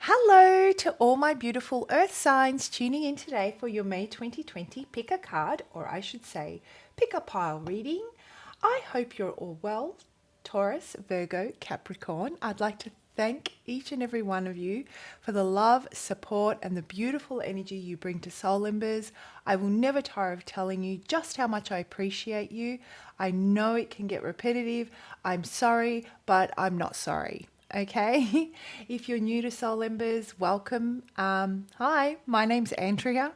Hello to all my beautiful earth signs tuning in today for your May 2020 pick a card, or I should say pick a pile reading. I hope you're all well. Taurus, Virgo, Capricorn, I'd like to thank each and every one of you for the love, support, and the beautiful energy you bring to Soul Embers. I will never tire of telling you just how much I appreciate you. I know it can get repetitive. I'm sorry, but I'm not sorry. Okay, if you're new to Soul Embers, welcome. Hi, my name's Andrea.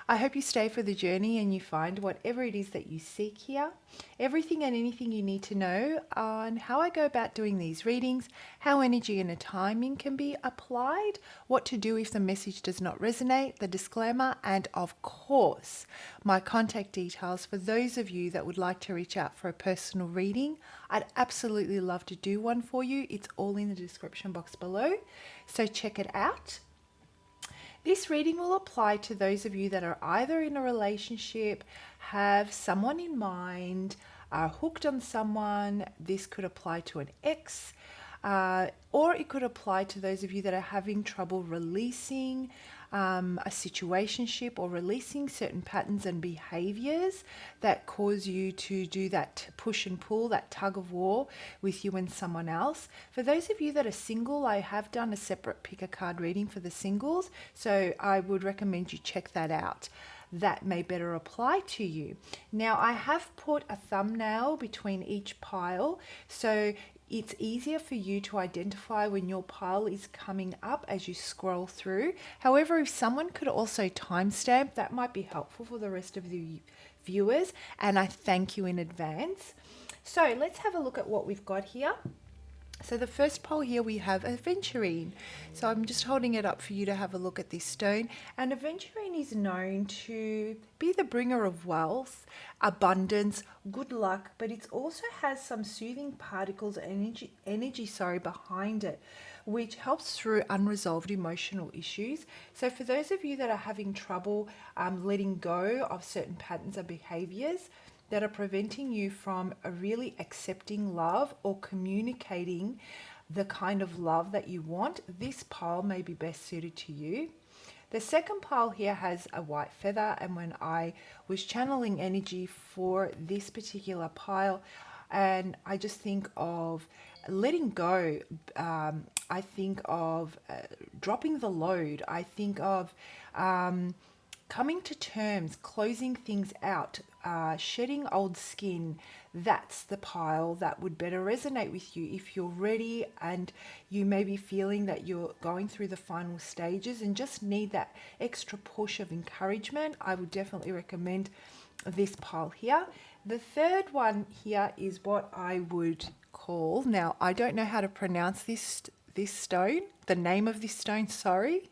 I hope you stay for the journey and you find whatever it is that you seek here. Everything and anything you need to know on how I go about doing these readings, how energy and a timing can be applied, what to do if the message does not resonate, the disclaimer, and of course, my contact details for those of you that would like to reach out for a personal reading. I'd absolutely love to do one for you. It's all in the description box below, so check it out. This reading will apply to those of you that are either in a relationship, have someone in mind, are hooked on someone. This could apply to an ex, or it could apply to those of you that are having trouble releasing a situationship or releasing certain patterns and behaviors that cause you to do that push and pull, that tug of war with you and someone else. For those of you that are single, I have done a separate pick a card reading for the singles, so I would recommend you check that out. That may better apply to you. Now, I have put a thumbnail between each pile, so it's easier for you to identify when your pile is coming up as you scroll through. However, if someone could also timestamp, that might be helpful for the rest of the viewers, and I thank you in advance. So let's have a look at what we've got here. So the first pole here we have aventurine. So I'm just holding it up for you to have a look at this stone. And aventurine is known to be the bringer of wealth, abundance, good luck, but it also has some soothing particles, energy behind it, which helps through unresolved emotional issues. So for those of you that are having trouble letting go of certain patterns or behaviors that are preventing you from really accepting love or communicating the kind of love that you want, this pile may be best suited to you. The second pile here has a white feather, and when I was channeling energy for this particular pile, and I just think of letting go, I think of dropping the load, I think of coming to terms, closing things out, shedding old skin. That's the pile that would better resonate with you if you're ready and you may be feeling that you're going through the final stages and just need that extra push of encouragement. I would definitely recommend this pile here. The third one here is what I would call, now I don't know how to pronounce this stone, the name of this stone, sorry.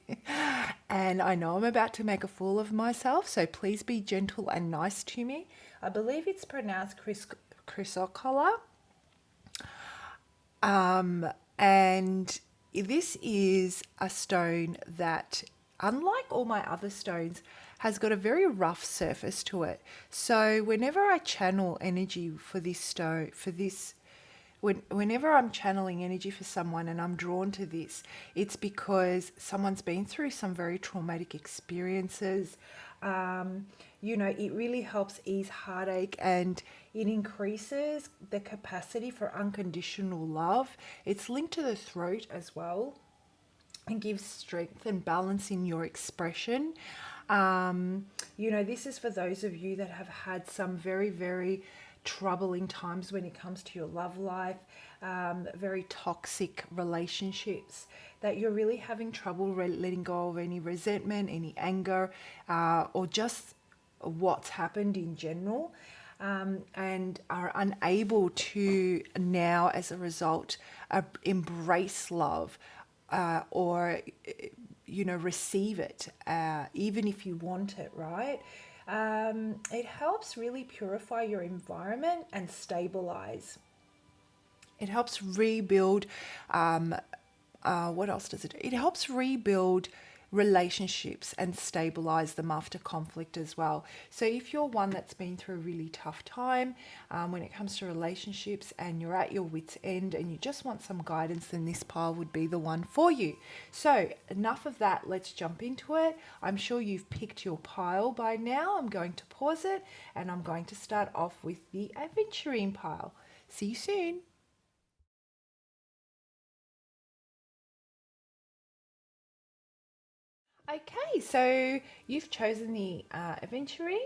And I know I'm about to make a fool of myself, so please be gentle and nice to me. I believe it's pronounced chrysocolla. And this is a stone that, unlike all my other stones, has got a very rough surface to it. So whenever I channel energy for this stone, whenever I'm channeling energy for someone and I'm drawn to this, it's because someone's been through some very traumatic experiences. It really helps ease heartache, and it increases the capacity for unconditional love. It's linked to the throat as well and gives strength and balance in your expression. This is for those of you that have had some very, very troubling times when it comes to your love life, very toxic relationships, that you're really having trouble letting go of any resentment, any anger, or just what's happened in general, and are unable to now, as a result, embrace love, or receive it, even if you want it, right? It helps really purify your environment and stabilize. It helps rebuild. What else does it do? It helps rebuild relationships and stabilize them after conflict as well. So if you're one that's been through a really tough time when it comes to relationships and you're at your wit's end and you just want some guidance, then this pile would be the one for you. So enough of that, let's jump into it. I'm sure you've picked your pile by now. I'm going to pause it and I'm going to start off with the aventurine pile. See you soon. Okay, so you've chosen the aventurine,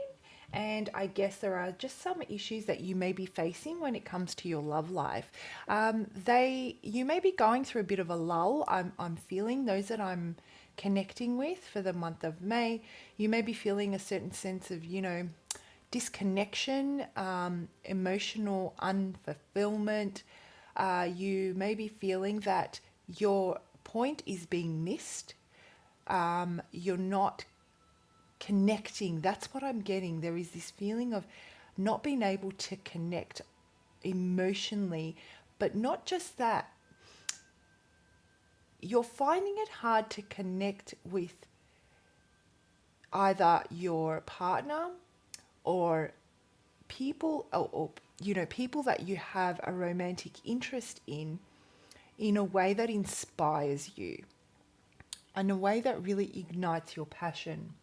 and I guess there are just some issues that you may be facing when it comes to your love life. You may be going through a bit of a lull. I'm feeling those that I'm connecting with for the month of May. You may be feeling a certain sense of, disconnection, emotional unfulfillment. You may be feeling that your point is being missed. You're not connecting. That's what I'm getting. There is this feeling of not being able to connect emotionally, but not just that. You're finding it hard to connect with either your partner or people or people that you have a romantic interest in a way that inspires you, in a way that really ignites your passion.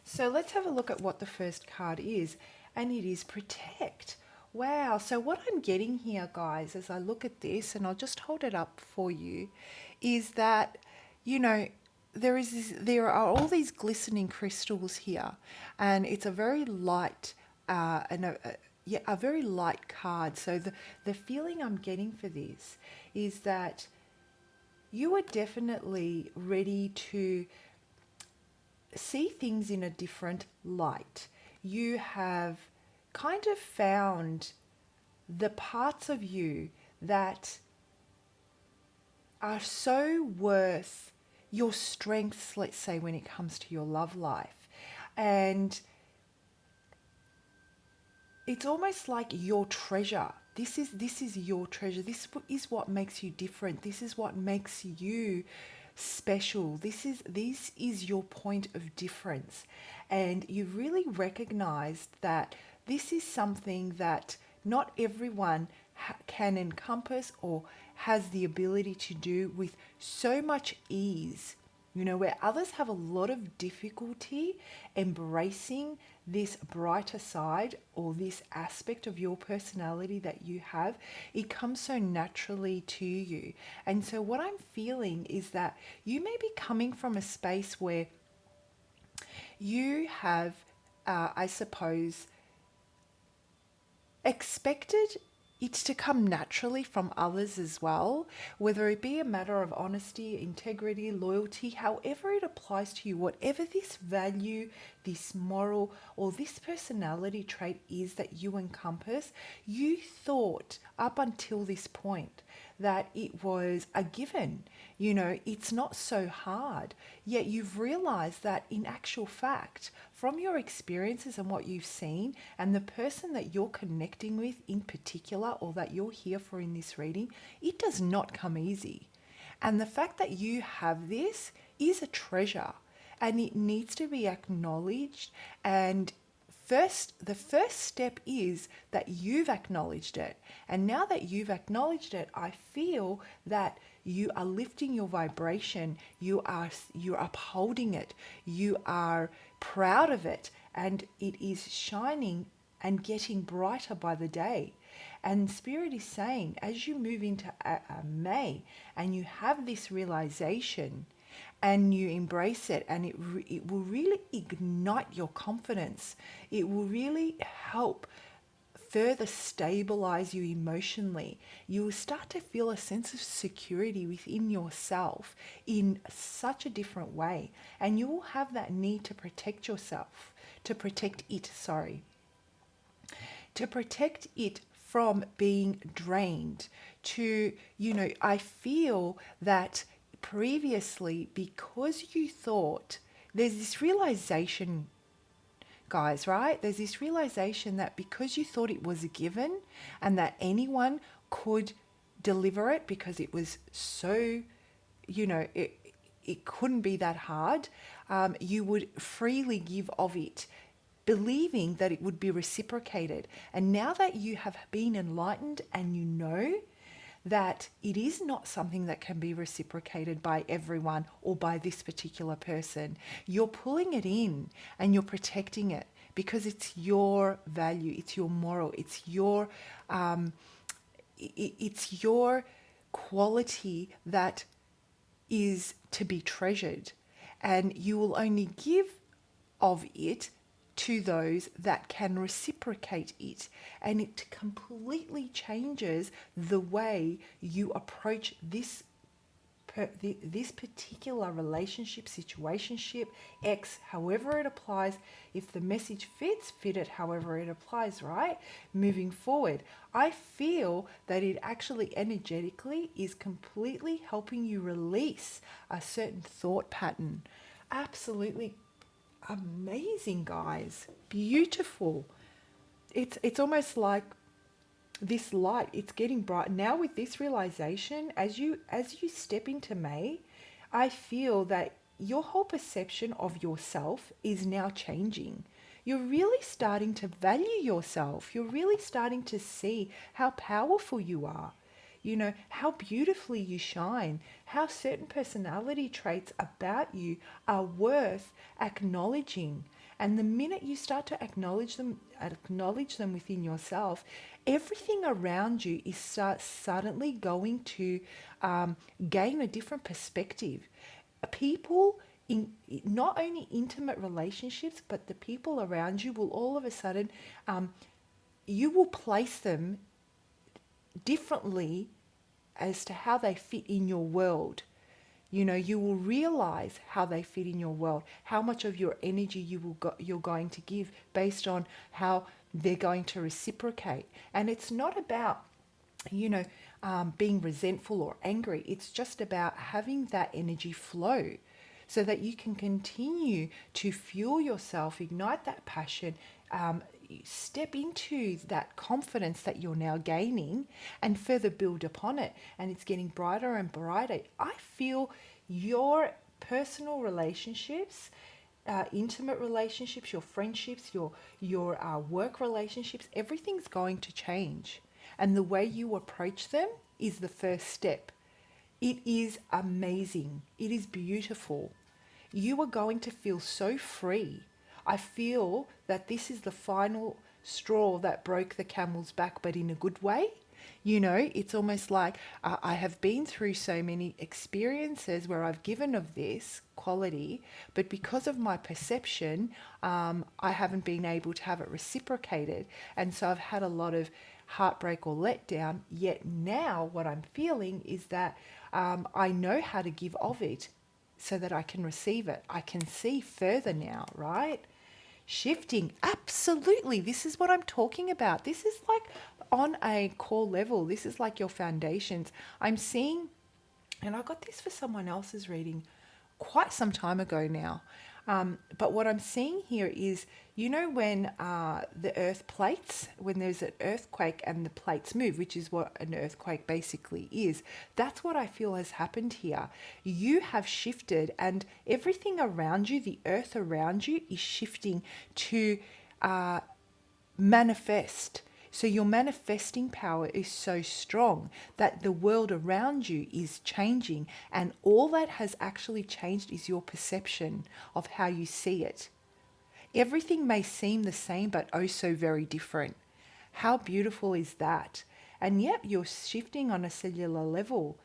So let's have a look at what the first card is, and it is protect. Wow, so what I'm getting here, guys, as I look at this, and I'll just hold it up for you, is that, there are all these glistening crystals here, and it's a very light, a very light card. So the feeling I'm getting for this is that you are definitely ready to see things in a different light. You have kind of found the parts of you that are so worth your strengths, let's say, when it comes to your love life. And it's almost like your treasure. This is your treasure. This is what makes you different. This is what makes you special. This is your point of difference. And you've really recognized that this is something that not everyone can encompass or has the ability to do with so much ease. Where others have a lot of difficulty embracing this brighter side or this aspect of your personality that you have, it comes so naturally to you. And so, what I'm feeling is that you may be coming from a space where you have, I suppose, expected it to come naturally from others as well, whether it be a matter of honesty, integrity, loyalty, however it applies to you, whatever this value, this moral, or this personality trait is that you encompass, you thought up until this point that it was a given. It's not so hard. Yet you've realized that in actual fact, from your experiences and what you've seen, and the person that you're connecting with in particular, or that you're here for in this reading, it does not come easy. And the fact that you have this is a treasure, and it needs to be acknowledged. And the first step is that you've acknowledged it. And now that you've acknowledged it, I feel that you are lifting your vibration, you're upholding it, you are proud of it, and it is shining and getting brighter by the day. And Spirit is saying, as you move into May and you have this realization and you embrace it, and it will really ignite your confidence. It will really help further stabilize you emotionally. You will start to feel a sense of security within yourself in such a different way. And you will have that need to protect yourself, to protect it, to protect it from being drained. I feel that previously, because you thought, there's this realization, guys, right? There's this realization that because you thought it was a given and that anyone could deliver it because it was so, it couldn't be that hard. You would freely give of it, believing that it would be reciprocated. And now that you have been enlightened and you know that it is not something that can be reciprocated by everyone or by this particular person, you're pulling it in and you're protecting it because it's your value, it's your moral, it's your quality that is to be treasured, and you will only give of it to those that can reciprocate it, and it completely changes the way you approach this particular relationship, situationship, X, however it applies. If the message fits, fit it however it applies, right? Moving forward, I feel that it actually energetically is completely helping you release a certain thought pattern. Absolutely amazing, guys. Beautiful. It's almost like this light, it's getting bright now with this realization. As you step into May, I feel that your whole perception of yourself is now changing. You're really starting to value yourself. You're really starting to see how powerful you are, you know, how beautifully you shine, how certain personality traits about you are worth acknowledging. And the minute you start to acknowledge them within yourself, everything around you is suddenly going to gain a different perspective. People in not only intimate relationships, but the people around you will all of a sudden, you will place them differently as to how they fit in your world. You know, you will realize how they fit in your world, how much of your energy you're going to give based on how they're going to reciprocate. And it's not about, you know, being resentful or angry. It's just about having that energy flow so that you can continue to fuel yourself, ignite that passion, step into that confidence that you're now gaining and further build upon it. And it's getting brighter and brighter. I feel your personal relationships, intimate relationships, your friendships, your work relationships, everything's going to change. And the way you approach them is the first step. It is amazing. It is beautiful. You are going to feel so free. I feel that this is the final straw that broke the camel's back, but in a good way. You know, it's almost like I have been through so many experiences where I've given of this quality, but because of my perception, I haven't been able to have it reciprocated. And so I've had a lot of heartbreak or letdown. Yet now what I'm feeling is that I know how to give of it so that I can receive it. I can see further now, right? Shifting, absolutely. This is what I'm talking about. This is like on a core level. This is like your foundations. I'm seeing, and I got this for someone else's reading quite some time ago now. But what I'm seeing here is, you know, when the earth plates, when there's an earthquake and the plates move, which is what an earthquake basically is, that's what I feel has happened here. You have shifted and everything around you, the earth around you is shifting to manifest. So your manifesting power is so strong that the world around you is changing, and all that has actually changed is your perception of how you see it. Everything may seem the same, but oh so very different. How beautiful is that? And yet you're shifting on a cellular level.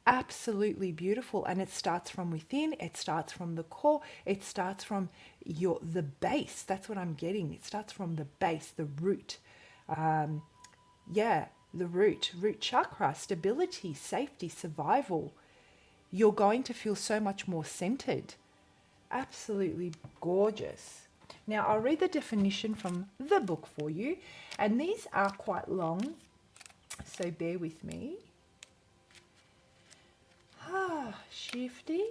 Absolutely beautiful. And it starts from within, it starts from the core, it starts from the base. That's what I'm getting. It starts from the base, the root. The root chakra, stability, safety, survival. You're going to feel so much more centered. Absolutely gorgeous. Now I'll read the definition from the book for you, and these are quite long, so bear with me. Shifting.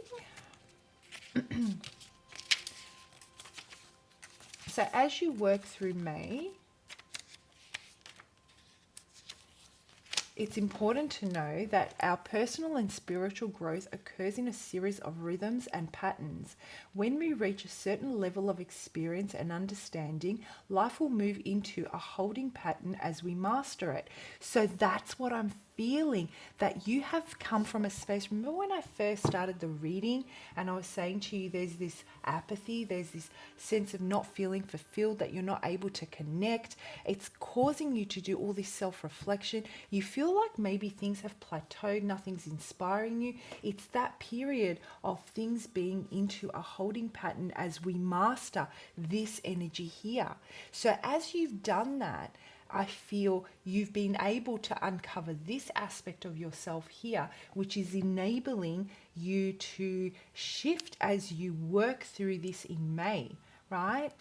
So as you work through May, It's important to know that our personal and spiritual growth occurs in a series of rhythms and patterns. When we reach a certain level of experience and understanding, life will move into a holding pattern as we master it. So that's what I'm feeling, that you have come from a space. Remember when I first started the reading and I was saying to you there's this apathy, there's this sense of not feeling fulfilled, that you're not able to connect. It's causing you to do all this self-reflection. You feel like maybe things have plateaued, nothing's inspiring you. It's that period of things being into a holding pattern as we master this energy here. So as you've done that, I feel you've been able to uncover this aspect of yourself here, which is enabling you to shift as you work through this in May, right?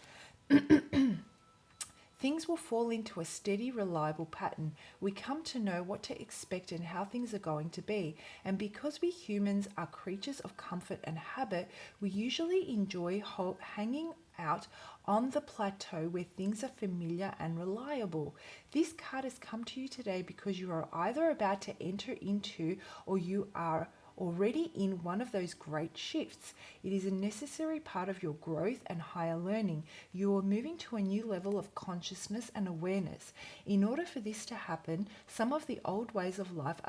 Things will fall into a steady, reliable pattern. We come to know what to expect and how things are going to be. And because we humans are creatures of comfort and habit, we usually enjoy hanging out on the plateau where things are familiar and reliable. This card has come to you today because you are either about to enter into, or you are already in one of those great shifts. It is a necessary part of your growth and higher learning. You are moving to a new level of consciousness and awareness. In order for this to happen, some of the old ways of life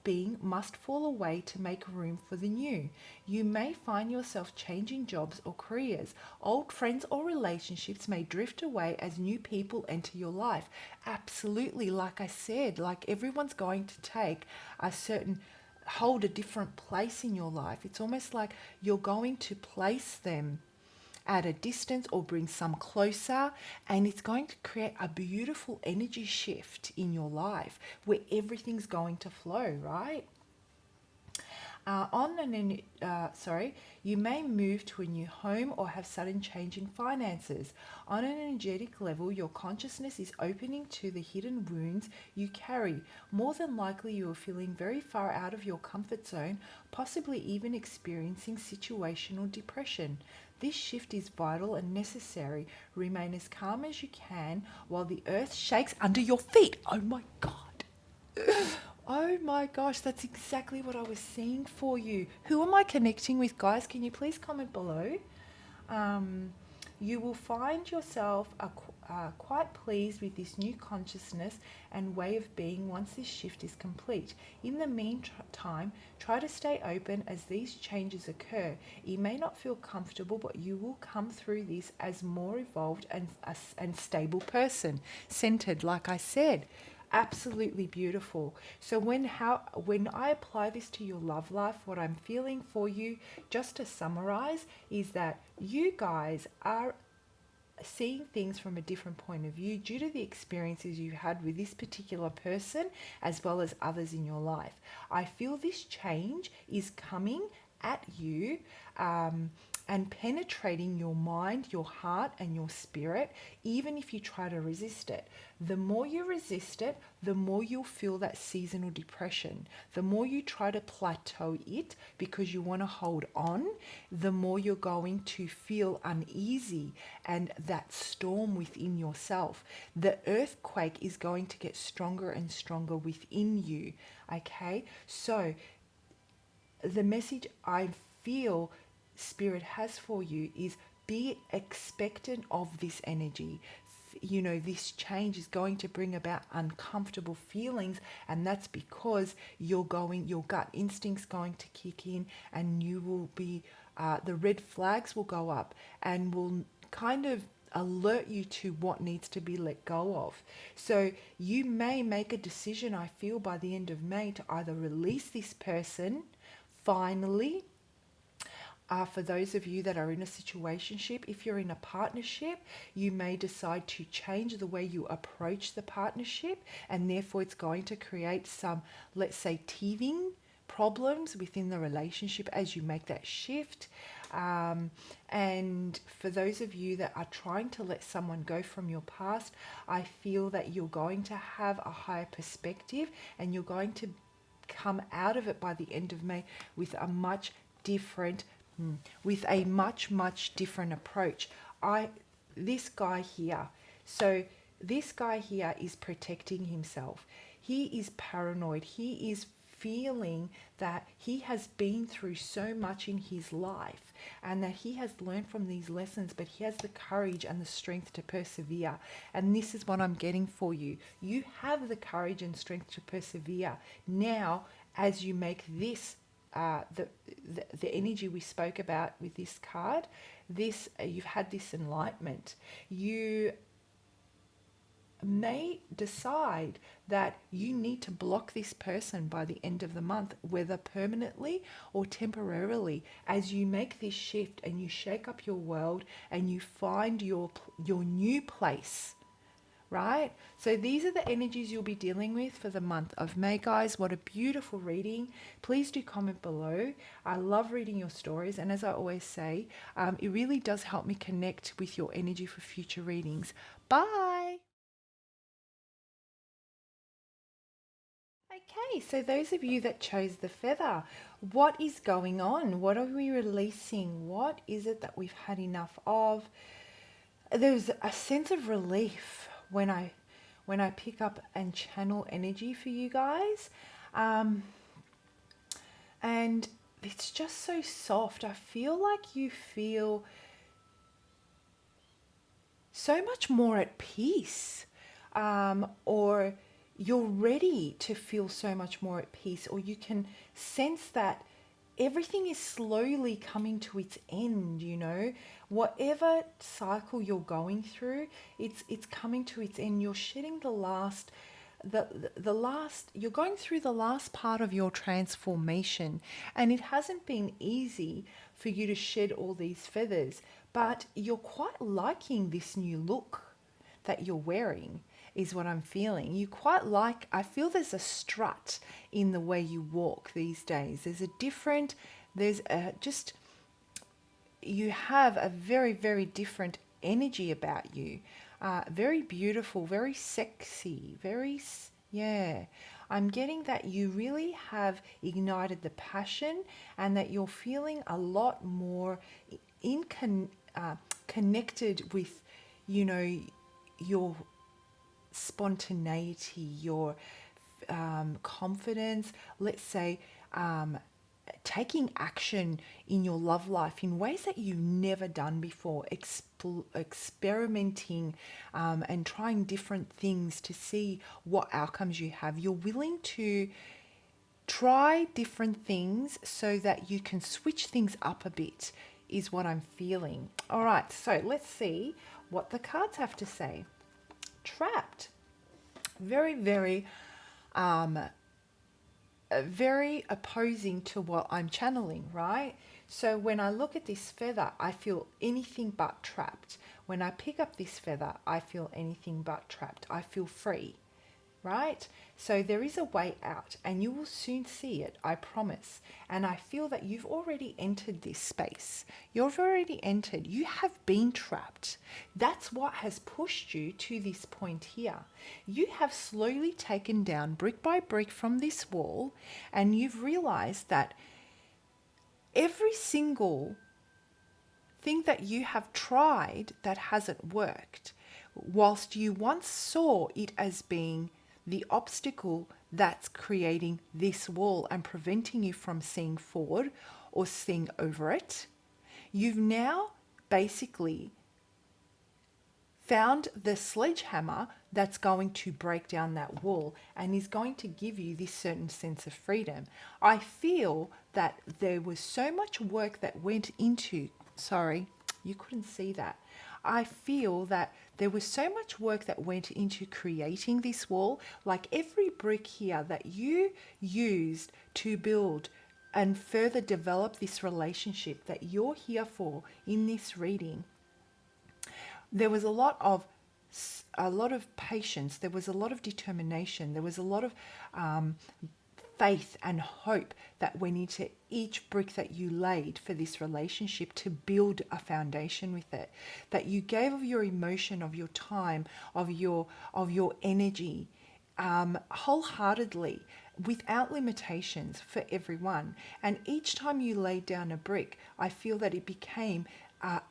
being must fall away to make room for the new. You may find yourself changing jobs or careers. Old friends or relationships may drift away as new people enter your life. Absolutely, like I said, like everyone's going to take a certain hold a different place in your life. It's almost like you're going to place them at a distance or bring some closer, and it's going to create a beautiful energy shift in your life where everything's going to flow, right? You may move to a new home or have sudden change in finances. On an energetic level, your consciousness is opening to the hidden wounds you carry. More than likely, you are feeling very far out of your comfort zone, possibly even experiencing situational depression. This shift is vital and necessary. Remain as calm as you can while the earth shakes under your feet. Oh my God. Oh my gosh, that's exactly what I was seeing for you. Who am I connecting with, guys? Can you please comment below? You will find yourself quite pleased with this new consciousness and way of being once this shift is complete. In the meantime, try to stay open as these changes occur. You may not feel comfortable, but you will come through this as more evolved and stable person, centered, like I said. Absolutely beautiful. So when I apply this to your love life, what I'm feeling for you, just to summarize, is that you guys are seeing things from a different point of view due to the experiences you had with this particular person as well as others in your life. I feel this change is coming at you, and penetrating your mind, your heart, and your spirit, even if you try to resist it. The more you resist it, the more you'll feel that seasonal depression. The more you try to plateau it because you want to hold on, the more you're going to feel uneasy and that storm within yourself. The earthquake is going to get stronger and stronger within you. Okay? So the message I feel Spirit has for you is be expectant of this energy. This change is going to bring about uncomfortable feelings, and that's because your gut instinct's going to kick in, and you will be, the red flags will go up and will kind of alert you to what needs to be let go of. So you may make a decision, I feel, by the end of May to either release this person finally. For those of you that are in a situationship, if you're in a partnership, you may decide to change the way you approach the partnership, and therefore it's going to create some, let's say, teething problems within the relationship as you make that shift. And for those of you that are trying to let someone go from your past, I feel that you're going to have a higher perspective and you're going to come out of it by the end of May with a much different much different approach. This guy here is protecting himself. he is paranoid. He is feeling that he has been through so much in his life and that he has learned from these lessons, but he has the courage and the strength to persevere. And this is what I'm getting for you. You have the courage and strength to persevere. Now, as you make this the energy we spoke about with this card, this you've had this enlightenment. You may decide that you need to block this person by the end of the month, whether permanently or temporarily, as you make this shift and you shake up your world and you find your new place. Right? So these are the energies you'll be dealing with for the month of May, guys. What a beautiful reading. Please do comment below. I love reading your stories. And as I always say, it really does help me connect with your energy for future readings. Bye. Okay, so those of you that chose the feather, what is going on? What are we releasing? What is it that we've had enough of? There's a sense of relief when I pick up and channel energy for you guys, and it's just so soft. I feel like you feel so much more at peace, or you're ready to feel so much more at peace, or you can sense that everything is slowly coming to its end. You know, whatever cycle you're going through, it's coming to its end. You're shedding the last you're going through the last part of your transformation, and it hasn't been easy for you to shed all these feathers, but you're quite liking this new look that you're wearing, is what I'm feeling. You quite like, I feel there's a strut in the way you walk these days. You have a very, very different energy about you. Very beautiful, very sexy, yeah. I'm getting that you really have ignited the passion and that you're feeling a lot more connected with, you know, your spontaneity, your confidence, let's say, taking action in your love life in ways that you've never done before, experimenting and trying different things to see what outcomes you have. You're willing to try different things so that you can switch things up a bit, is what I'm feeling. All right, so let's see what the cards have to say. Trapped. Very, very opposing to what I'm channeling, right? So when I look at this feather, I feel anything but trapped. When I pick up this feather, I feel anything but trapped. I feel free, right? So there is a way out, and you will soon see it, I promise. And I feel that you've already entered this space. You've already entered. You have been trapped. That's what has pushed you to this point here. You have slowly taken down brick by brick from this wall, and you've realized that every single thing that you have tried that hasn't worked, whilst you once saw it as being the obstacle that's creating this wall and preventing you from seeing forward or seeing over it, you've now basically found the sledgehammer that's going to break down that wall and is going to give you this certain sense of freedom. I feel that there was so much work that went into, sorry, you couldn't see that. I feel that there was so much work that went into creating this wall, like every brick here that you used to build and further develop this relationship that you're here for in this reading. There was a lot of patience, there was a lot of determination, there was a lot of faith and hope that went into each brick that you laid for this relationship to build a foundation with it, that you gave of your emotion, of your time, of your energy, wholeheartedly, without limitations for everyone. And each time you laid down a brick, I feel that it became a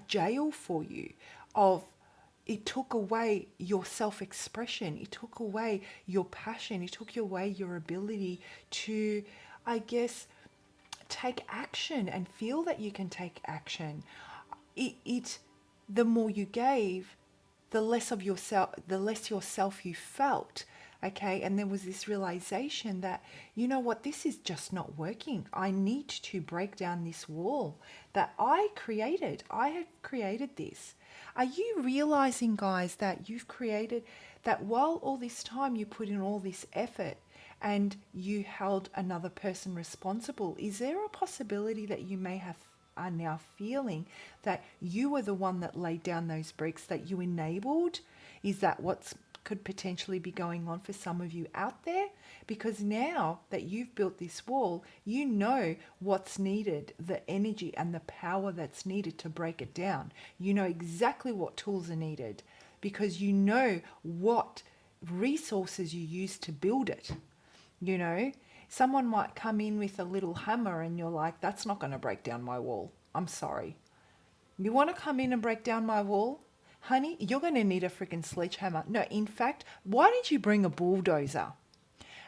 jail for you of it took away your self-expression. It took away your passion. It took away your ability to, I guess, take action and feel that you can take action. It the more you gave, the less of yourself, the less yourself you felt. Okay, and there was this realization that, you know what, this is just not working. I need to break down this wall that I created. I have created this. Are you realizing, guys, that you've created that while all this time you put in all this effort and you held another person responsible? Is there a possibility that you may have are now feeling that you were the one that laid down those bricks, that you enabled? Is that what's could potentially be going on for some of you out there? Because now that you've built this wall, you know what's needed, the energy and the power that's needed to break it down. You know exactly what tools are needed because you know what resources you use to build it. You know, someone might come in with a little hammer and you're like, that's not going to break down my wall. I'm sorry. You want to come in and break down my wall? Honey, you're going to need a freaking sledgehammer. No, in fact, why don't you bring a bulldozer?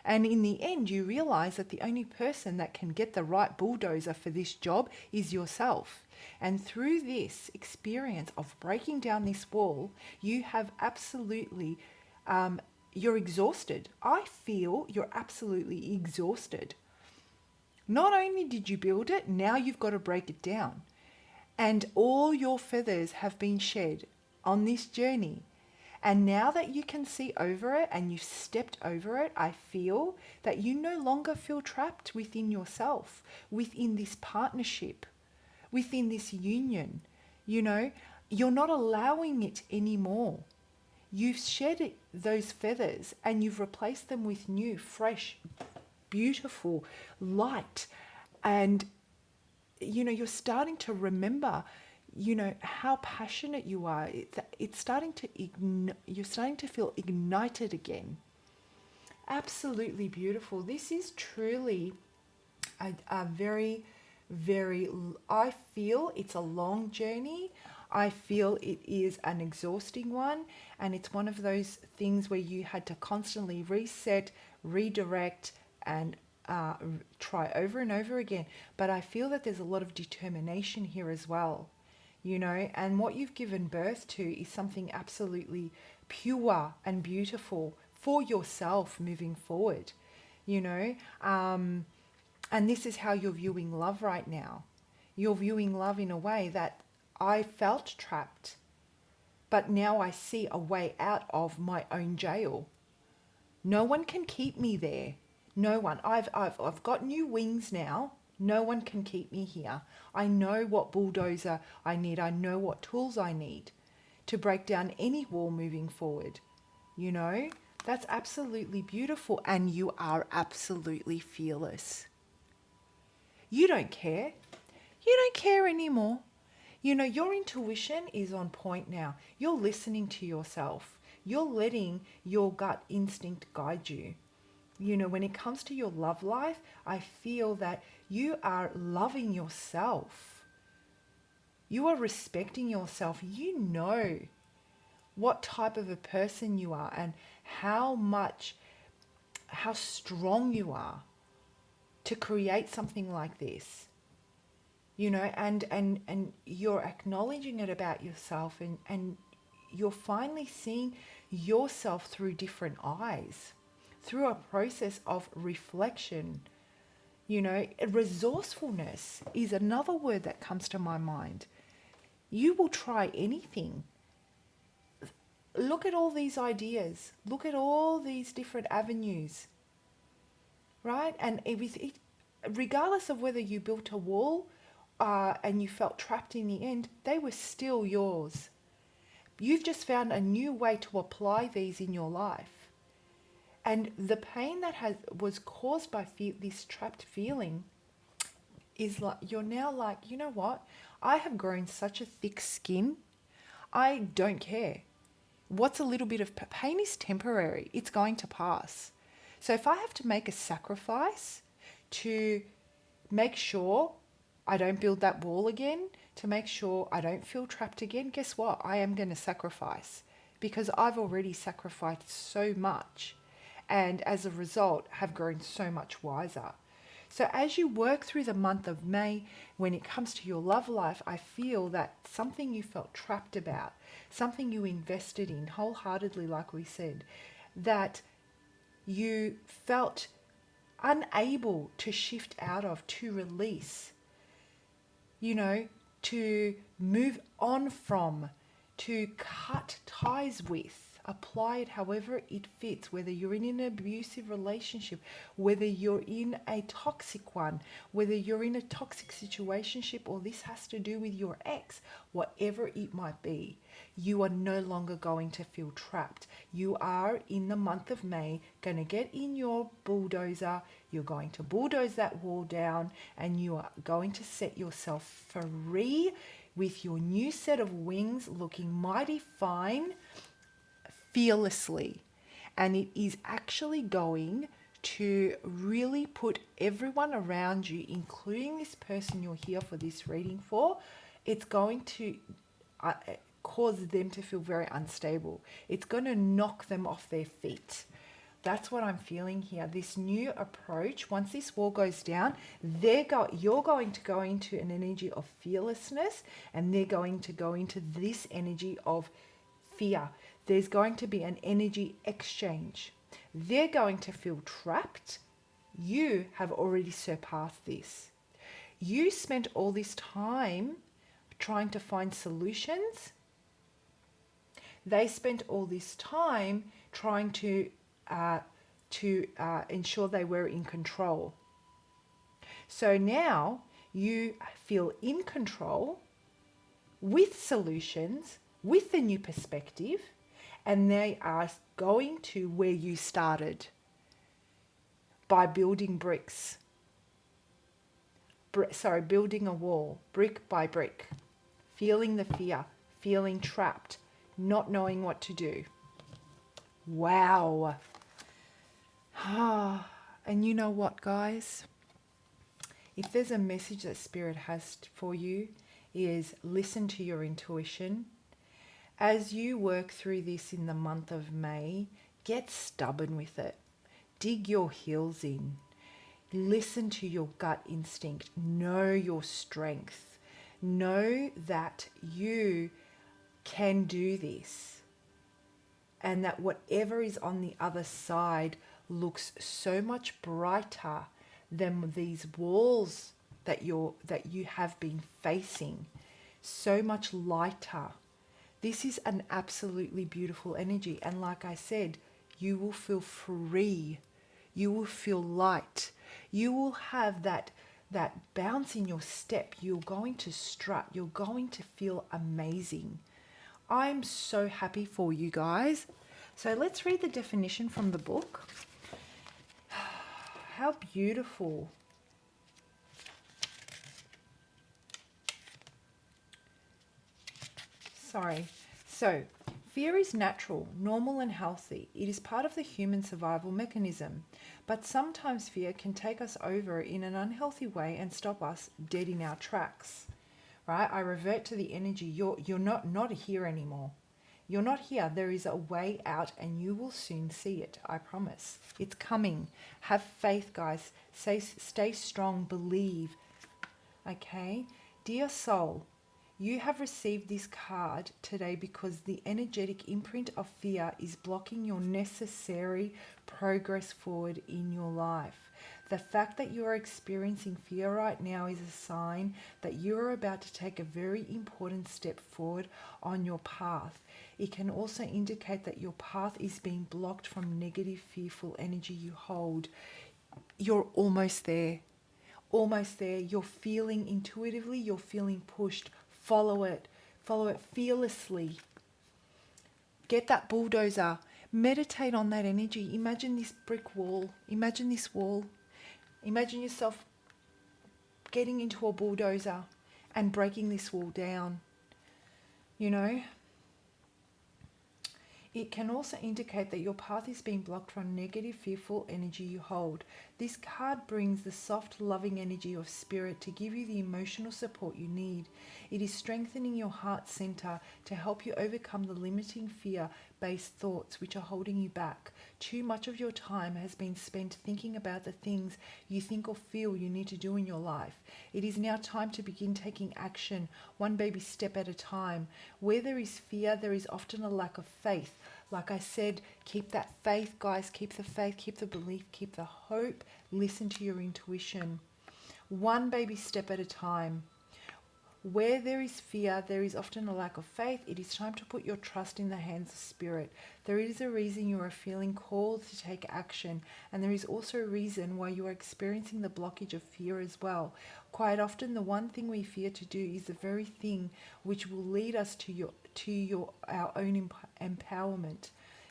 And in the end, you realize that the only person that can get the right bulldozer for this job is yourself. And through this experience of breaking down this wall, you have absolutely, you're exhausted. I feel you're absolutely exhausted. Not only did you build it, now you've got to break it down. And all your feathers have been shed on this journey. And now that you can see over it and you've stepped over it, I feel that you no longer feel trapped within yourself, within this partnership, within this union. You know, you're not allowing it anymore. You've shed those feathers and you've replaced them with new, fresh, beautiful light. And you know, you're starting to remember, you know, how passionate you are. It's starting to you're starting to feel ignited again. Absolutely beautiful. This is truly a very, very, I feel it's a long journey. I feel it is an exhausting one. And it's one of those things where you had to constantly reset, redirect, and try over and over again. But I feel that there's a lot of determination here as well, you know, and what you've given birth to is something absolutely pure and beautiful for yourself moving forward, you know. And this is how you're viewing love right now. You're viewing love in a way that I felt trapped, but now I see a way out of my own jail. No one can keep me there. No one. I've got new wings now. No one can keep me here. I know what bulldozer I need. I know what tools I need to break down any wall moving forward. You know, that's absolutely beautiful. And you are absolutely fearless. You don't care. You don't care anymore. You know, your intuition is on point now. You're listening to yourself. You're letting your gut instinct guide you. You know, when it comes to your love life, I feel that you are loving yourself. You are respecting yourself. You know what type of a person you are and how strong you are to create something like this. You know, and you're acknowledging it about yourself and you're finally seeing yourself through different eyes, through a process of reflection. You know, resourcefulness is another word that comes to my mind. You will try anything. Look at all these ideas. Look at all these different avenues, right? And regardless of whether you built a wall and you felt trapped in the end, they were still yours. You've just found a new way to apply these in your life. And the pain that was caused by this trapped feeling is like, you're now like, you know what? I have grown such a thick skin. I don't care. What's a little bit of pain is temporary. It's going to pass. So if I have to make a sacrifice to make sure I don't build that wall again, to make sure I don't feel trapped again, guess what? I am going to sacrifice. because I've already sacrificed so much and as a result have grown so much wiser. So as you work through the month of May, when it comes to your love life, I feel that something you felt trapped about, something you invested in wholeheartedly, like we said, that you felt unable to shift out of, to release, you know, to move on from, to cut ties with. Apply it however it fits, whether you're in an abusive relationship, whether you're in a toxic one, whether you're in a toxic situationship, or this has to do with your ex, whatever it might be. You are no longer going to feel trapped. You are, in the month of May, going to get in your bulldozer. You're going to bulldoze that wall down, and you are going to set yourself free with your new set of wings, looking mighty fine, fearlessly. And it is actually going to really put everyone around you, including this person you're here for this reading for, it's going to cause them to feel very unstable. It's going to knock them off their feet. That's what I'm feeling here. This new approach, once this wall goes down, you're going to go into an energy of fearlessness, and they're going to go into this energy of fear. There's going to be an energy exchange. They're going to feel trapped. You have already surpassed this. You spent all this time trying to find solutions. They spent all this time trying to ensure they were in control. So now you feel in control with solutions, with the new perspective, and they are going to where you started, by building bricks. Building a wall, brick by brick, feeling the fear, feeling trapped, not knowing what to do. Wow. And you know what, guys? If there's a message that Spirit has for you, is listen to your intuition. As you work through this in the month of May, get stubborn with it. Dig your heels in. Listen to your gut instinct. Know your strength. Know that you can do this, and that whatever is on the other side looks so much brighter than these walls that you have been facing. So much lighter. This is an absolutely beautiful energy, and like I said, you will feel free. You will feel light. You will have that bounce in your step. You're going to strut. You're going to feel amazing. I'm so happy for you guys. So let's read the definition from the book. How beautiful. Sorry. So, fear is natural, normal and healthy. It is part of the human survival mechanism. But sometimes fear can take us over in an unhealthy way and stop us dead in our tracks. Right? I revert to the energy. You're not here anymore. You're not here. There is a way out, and you will soon see it. I promise. It's coming. Have faith, guys. Stay strong. Believe. Okay? Dear soul, you have received this card today because the energetic imprint of fear is blocking your necessary progress forward in your life. The fact that you are experiencing fear right now is a sign that you are about to take a very important step forward on your path. It can also indicate that your path is being blocked from negative, fearful energy you hold. You're almost there. Almost there. You're feeling intuitively, you're feeling pushed. Follow it. Follow it fearlessly. Get that bulldozer. Meditate on that energy. Imagine this brick wall. Imagine this wall. Imagine yourself getting into a bulldozer and breaking this wall down. You know? It can also indicate that your path is being blocked from negative, fearful energy you hold. This card brings the soft, loving energy of spirit to give you the emotional support you need. It is strengthening your heart center to help you overcome the limiting fear based thoughts which are holding you back. Too much of your time has been spent thinking about the things you think or feel you need to do in your life. It is now time to begin taking action, one baby step at a time. Where there is fear, there is often a lack of faith. Like I said, keep that faith, guys. Keep the faith, keep the belief, keep the hope. Listen to your intuition. One baby step at a time. Where there is fear, there is often a lack of faith. It is time to put your trust in the hands of Spirit. There is a reason you are feeling called to take action, and there is also a reason why you are experiencing the blockage of fear as well. Quite often, the one thing we fear to do is the very thing which will lead us to our own empowerment.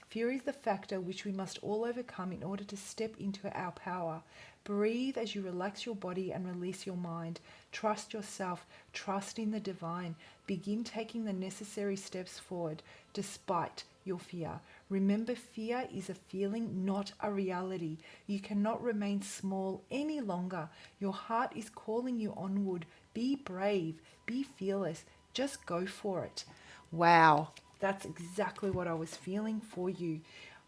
Fear is the factor which we must all overcome in order to step into our power. Breathe as you relax your body and release your mind. Trust yourself. Trust in the divine. Begin taking the necessary steps forward despite your fear. Remember, fear is a feeling, not a reality. You cannot remain small any longer. Your heart is calling you onward. Be brave. Be fearless. Just go for it. Wow. That's exactly what I was feeling for you.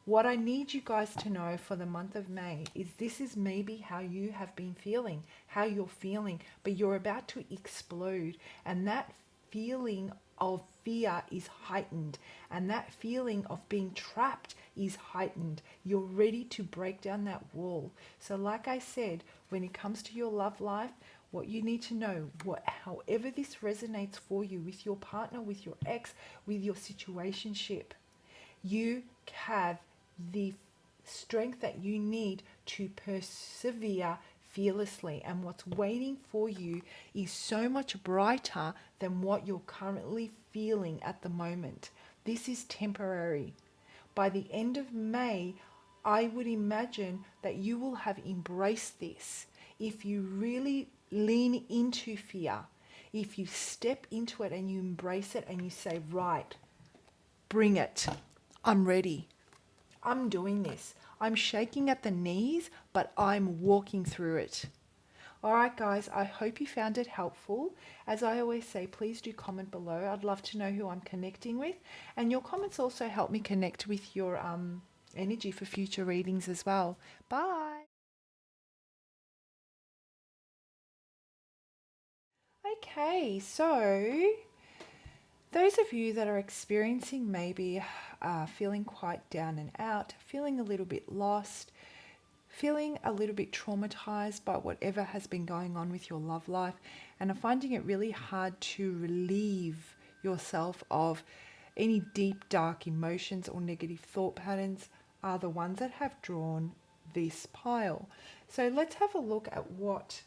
What I need you guys to know for the month of May is this is maybe how you have been feeling, how you're feeling, but you're about to explode. And that feeling of fear is heightened. And that feeling of being trapped is heightened. You're ready to break down that wall. So like I said, when it comes to your love life, what you need to know, however this resonates for you with your partner, with your ex, with your situationship, you have the strength that you need to persevere fearlessly. And what's waiting for you is so much brighter than what you're currently feeling at the moment. This is temporary. By the end of May, I would imagine that you will have embraced this. If you really lean into fear, if you step into it and you embrace it and you say, right, bring it. I'm ready. I'm doing this. I'm shaking at the knees, but I'm walking through it. All right, guys, I hope you found it helpful. As I always say, please do comment below. I'd love to know who I'm connecting with. And your comments also help me connect with your energy for future readings as well. Bye. Okay, so those of you that are experiencing maybe feeling quite down and out, feeling a little bit lost, feeling a little bit traumatized by whatever has been going on with your love life, and are finding it really hard to relieve yourself of any deep, dark emotions or negative thought patterns, are the ones that have drawn this pile. So let's have a look at what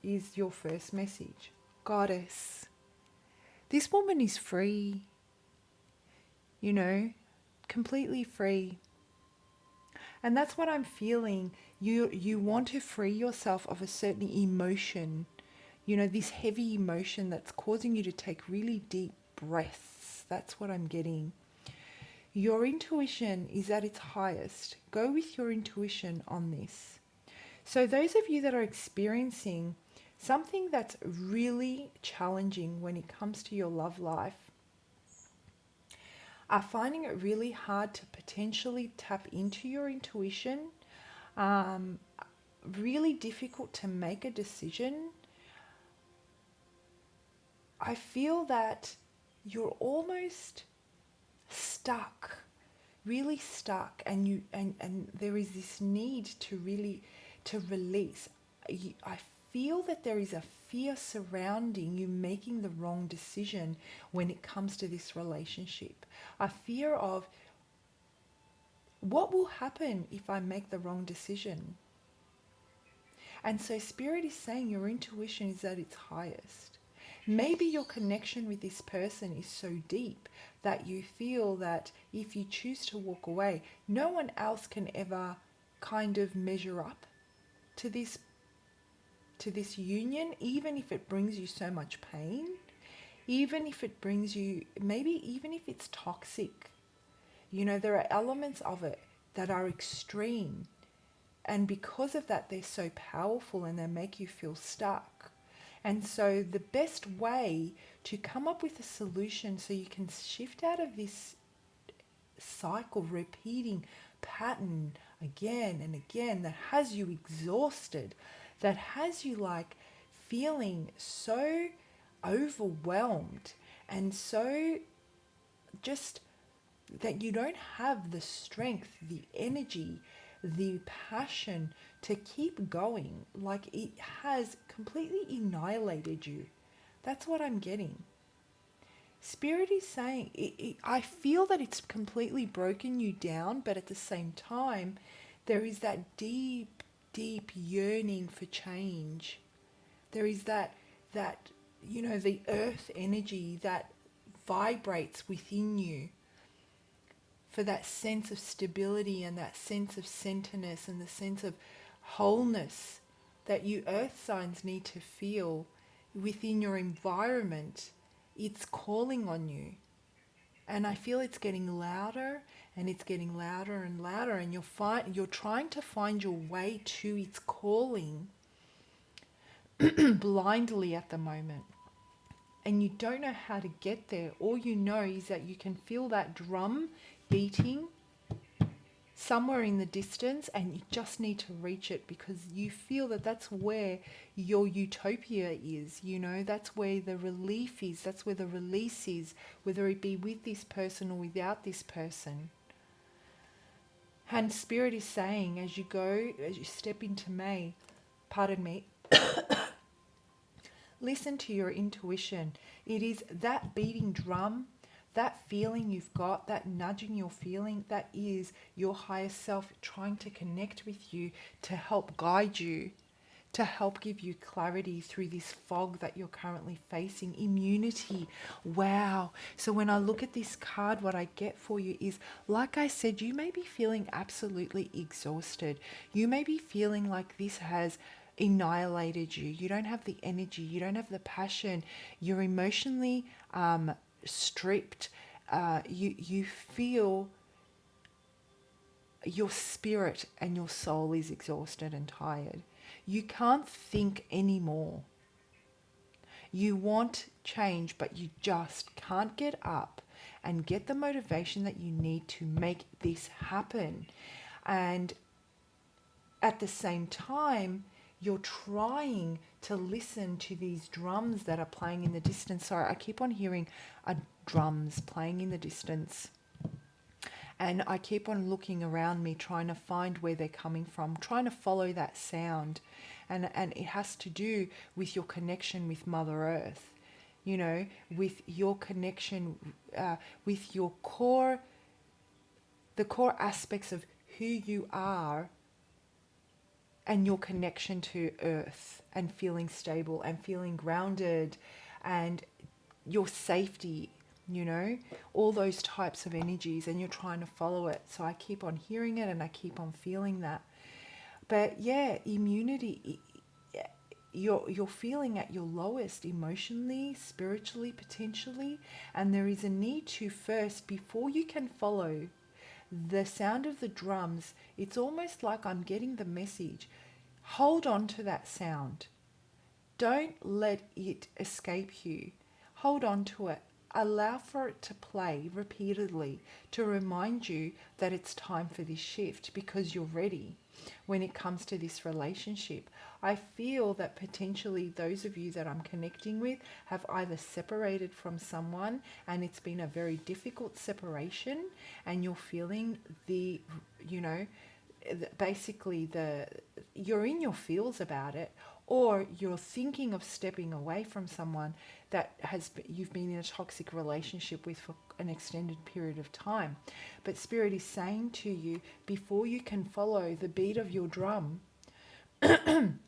is your first message. Goddess. This woman is free, completely free. And that's what I'm feeling. You want to free yourself of a certain emotion, this heavy emotion that's causing you to take really deep breaths. That's what I'm getting. Your intuition is at its highest. Go with your intuition on this. So those of you that are experiencing something that's really challenging when it comes to your love life are finding it really hard to potentially tap into your intuition, really difficult to make a decision. I feel that you're almost stuck, really stuck, and there is this need to really to release. I feel that there is a fear surrounding you making the wrong decision when it comes to this relationship. A fear of what will happen if I make the wrong decision. And so Spirit is saying your intuition is at its highest. Maybe your connection with this person is so deep that you feel that if you choose to walk away, no one else can ever kind of measure up to this union, even if it brings you so much pain, even if it brings you, maybe even if it's toxic. There are elements of it that are extreme. And because of that, they're so powerful and they make you feel stuck. And so the best way to come up with a solution so you can shift out of this cycle, repeating pattern again and again that has you exhausted, that has you like feeling so overwhelmed and so just that you don't have the strength, the energy, the passion to keep going. Like it has completely annihilated you. That's what I'm getting. Spirit is saying, I feel that it's completely broken you down, but at the same time, there is that deep, deep yearning for change. There is that, the earth energy that vibrates within you for that sense of stability and that sense of centerness and the sense of wholeness that you earth signs need to feel within your environment. It's calling on you. And I feel it's getting louder and it's getting louder and louder, and you're trying to find your way to its calling blindly at the moment. And you don't know how to get there. All you know is that you can feel that drum beating somewhere in the distance, and you just need to reach it because you feel that that's where your utopia is. That's where the relief is, that's where the release is, whether it be with this person or without this person. And Spirit is saying, as you step into May, pardon me, listen to your intuition. It is that beating drum, that feeling you've got, that nudging you're feeling, that is your higher self trying to connect with you to help guide you, to help give you clarity through this fog that you're currently facing. Immunity. Wow. So when I look at this card, what I get for you is, like I said, you may be feeling absolutely exhausted. You may be feeling like this has annihilated you. You don't have the energy. You don't have the passion. You're emotionally stripped. You feel your spirit and your soul is exhausted and tired. You can't think anymore. You want change, but you just can't get up and get the motivation that you need to make this happen. And at the same time, you're trying to listen to these drums that are playing in the distance. Sorry, I keep on hearing drums playing in the distance. And I keep on looking around me, trying to find where they're coming from, trying to follow that sound. And it has to do with your connection with Mother Earth, with your connection with your core, the core aspects of who you are, and your connection to Earth, and feeling stable and feeling grounded, and your safety, all those types of energies, and you're trying to follow it. So I keep on hearing it and I keep on feeling that. But yeah, immunity, you're feeling at your lowest emotionally, spiritually, potentially, and there is a need to first, before you can follow the sound of the drums, it's almost like I'm getting the message. Hold on to that sound. Don't let it escape you. Hold on to it. Allow for it to play repeatedly to remind you that it's time for this shift, because you're ready when it comes to this relationship. I feel that potentially those of you that I'm connecting with have either separated from someone and it's been a very difficult separation, and you're feeling basically you're in your feels about it, or you're thinking of stepping away from someone that you've been in a toxic relationship with for an extended period of time. But Spirit is saying to you, before you can follow the beat of your drum,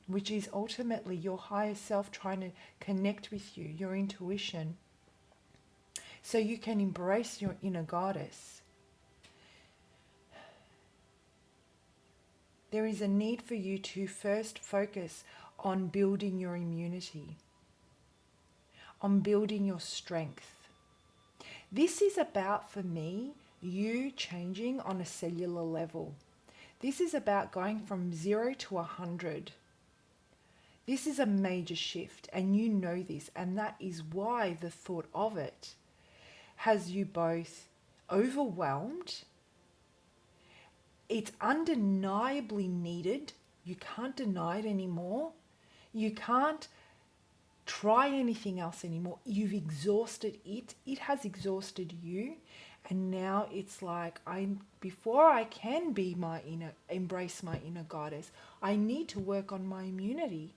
which is ultimately your higher self trying to connect with you, your intuition, so you can embrace your inner goddess, there is a need for you to first focus on building your immunity, on building your strength. This is about, for me, you changing on a cellular level. This is about going from 0 to 100. This is a major shift, and you know this, and that is why the thought of it has you both overwhelmed. It's undeniably needed. You can't deny it anymore. You can't try anything else anymore. You've exhausted it. It has exhausted you. And now it's like before I can be embrace my inner goddess, I need to work on my immunity.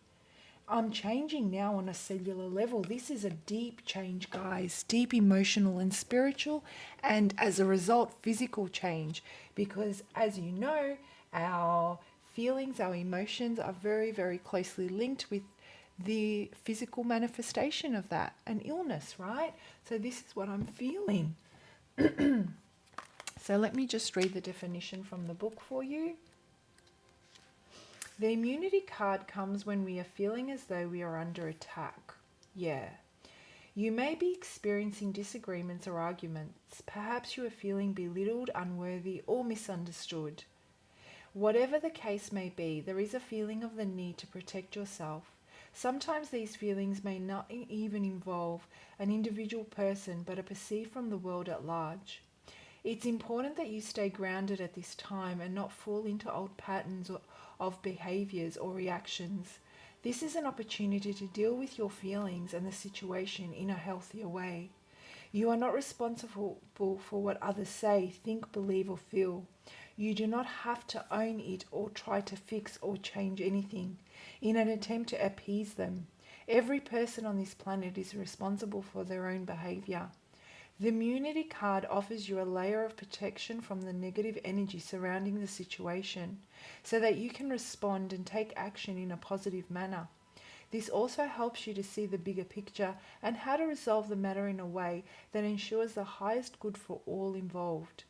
I'm changing now on a cellular level. This is a deep change, guys. Deep emotional and spiritual, and as a result, physical change. Because as you know, our feelings, our emotions are very, very closely linked with the physical manifestation of that, an illness, right? So this is what I'm feeling. So let me just read the definition from the book for you. The immunity card comes when we are feeling as though we are under attack. Yeah. You may be experiencing disagreements or arguments. Perhaps you are feeling belittled, unworthy, or misunderstood. Whatever the case may be, there is a feeling of the need to protect yourself. Sometimes these feelings may not even involve an individual person, but are perceived from the world at large. It's important that you stay grounded at this time and not fall into old patterns of behaviors or reactions. This is an opportunity to deal with your feelings and the situation in a healthier way. You are not responsible for what others say, think, believe, or feel. You do not have to own it or try to fix or change anything in an attempt to appease them. Every person on this planet is responsible for their own behavior. The immunity card offers you a layer of protection from the negative energy surrounding the situation so that you can respond and take action in a positive manner. This also helps you to see the bigger picture and how to resolve the matter in a way that ensures the highest good for all involved.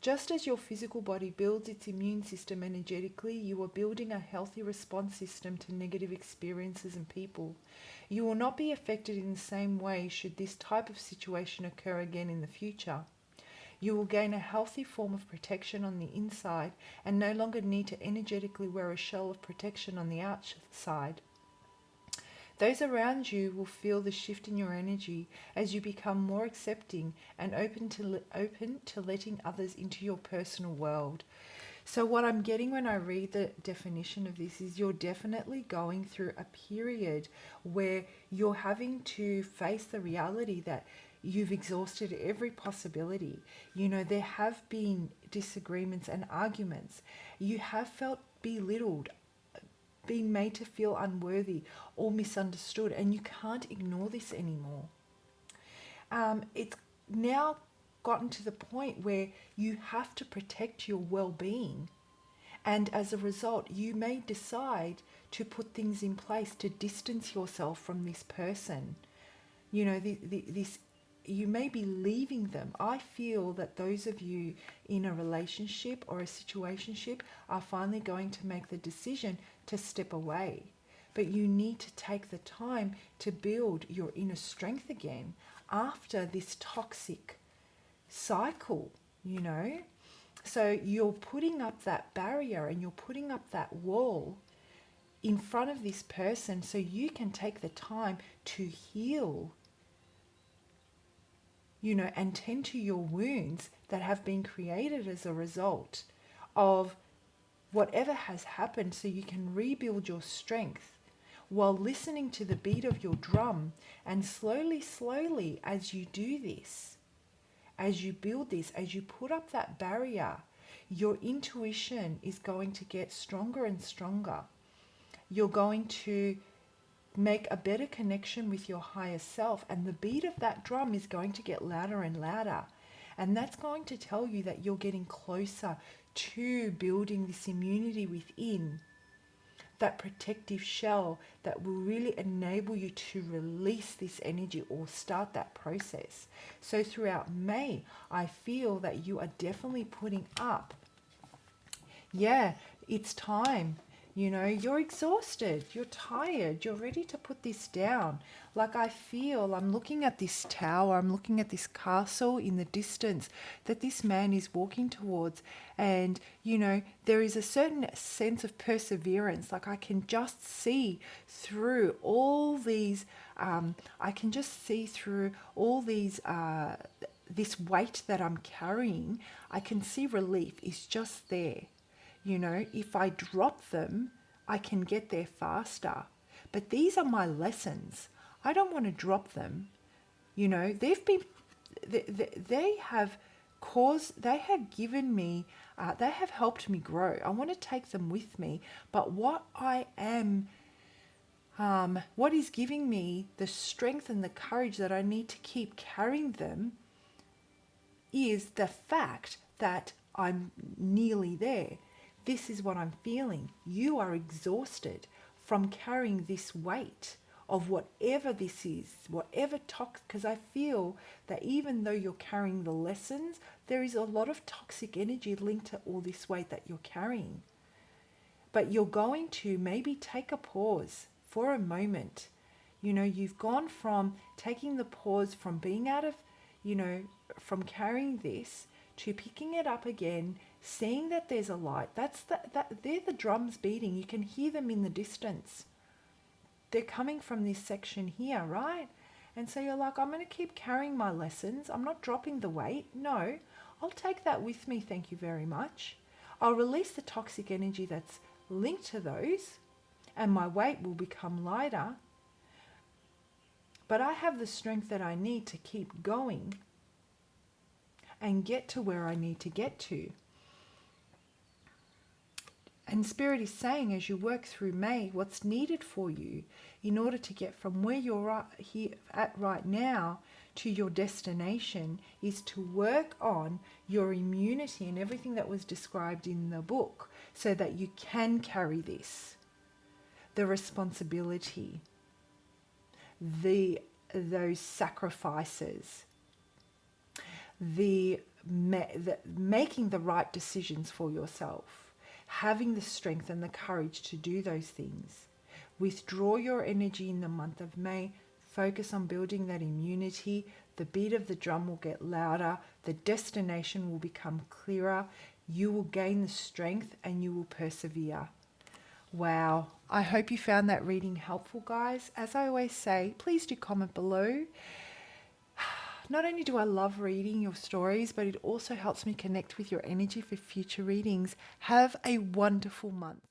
Just as your physical body builds its immune system energetically, you are building a healthy response system to negative experiences and people. You will not be affected in the same way should this type of situation occur again in the future. You will gain a healthy form of protection on the inside and no longer need to energetically wear a shell of protection on the outside. Those around you will feel the shift in your energy as you become more accepting and open to letting others into your personal world. So what I'm getting when I read the definition of this is you're definitely going through a period where you're having to face the reality that you've exhausted every possibility. You know, there have been disagreements and arguments. You have felt belittled, being made to feel unworthy or misunderstood, and you can't ignore this anymore. It's now gotten to the point where you have to protect your well-being, and as a result you may decide to put things in place to distance yourself from this person. You know, this, you may be leaving them. I feel that those of you in a relationship or a situationship are finally going to make the decision to step away. But you need to take the time to build your inner strength again after this toxic cycle, you know. So you're putting up that barrier and you're putting up that wall in front of this person so you can take the time to heal, you know, and tend to your wounds that have been created as a result of whatever has happened, so you can rebuild your strength while listening to the beat of your drum. And slowly, slowly, as you do this, as you build this, as you put up that barrier, your intuition is going to get stronger and stronger. You're going to make a better connection with your higher self, and the beat of that drum is going to get louder and louder. And that's going to tell you that you're getting closer to building this immunity within, that protective shell that will really enable you to release this energy or start that process. So throughout May, I feel that you are definitely putting up, yeah, it's time. You know, you're exhausted, you're tired, you're ready to put this down. Like I feel, I'm looking at this tower, I'm looking at this castle in the distance that this man is walking towards. And, you know, there is a certain sense of perseverance. Like I can just see through all these, this weight that I'm carrying, I can see relief is just there. You know, if I drop them, I can get there faster. But these are my lessons. I don't want to drop them. You know, they have caused, they have given me, they have helped me grow. I want to take them with me. But what is giving me the strength and the courage that I need to keep carrying them is the fact that I'm nearly there. This is what I'm feeling. You are exhausted from carrying this weight of whatever this is, whatever toxic, because I feel that even though you're carrying the lessons, there is a lot of toxic energy linked to all this weight that you're carrying. But you're going to maybe take a pause for a moment. You know, you've gone from taking the pause from being out of, you know, from carrying this to picking it up again, seeing that there's a light. They're the drums beating. You can hear them in the distance. They're coming from this section here, right? And so you're like, I'm going to keep carrying my lessons. I'm not dropping the weight. No, I'll take that with me. Thank you very much. I'll release the toxic energy that's linked to those, and my weight will become lighter. But I have the strength that I need to keep going and get to where I need to get to. And Spirit is saying, as you work through May, what's needed for you in order to get from where you're here at right now to your destination is to work on your immunity and everything that was described in the book so that you can carry this. The responsibility, those sacrifices, the making the right decisions for yourself, having the strength and the courage to do those things. Withdraw your energy in the month of May. Focus on building that immunity. The beat of the drum will get louder. The destination will become clearer. You will gain the strength and you will persevere. Wow. I hope you found that reading helpful, guys. As I always say, please do comment below. Not only do I love reading your stories, but it also helps me connect with your energy for future readings. Have a wonderful month.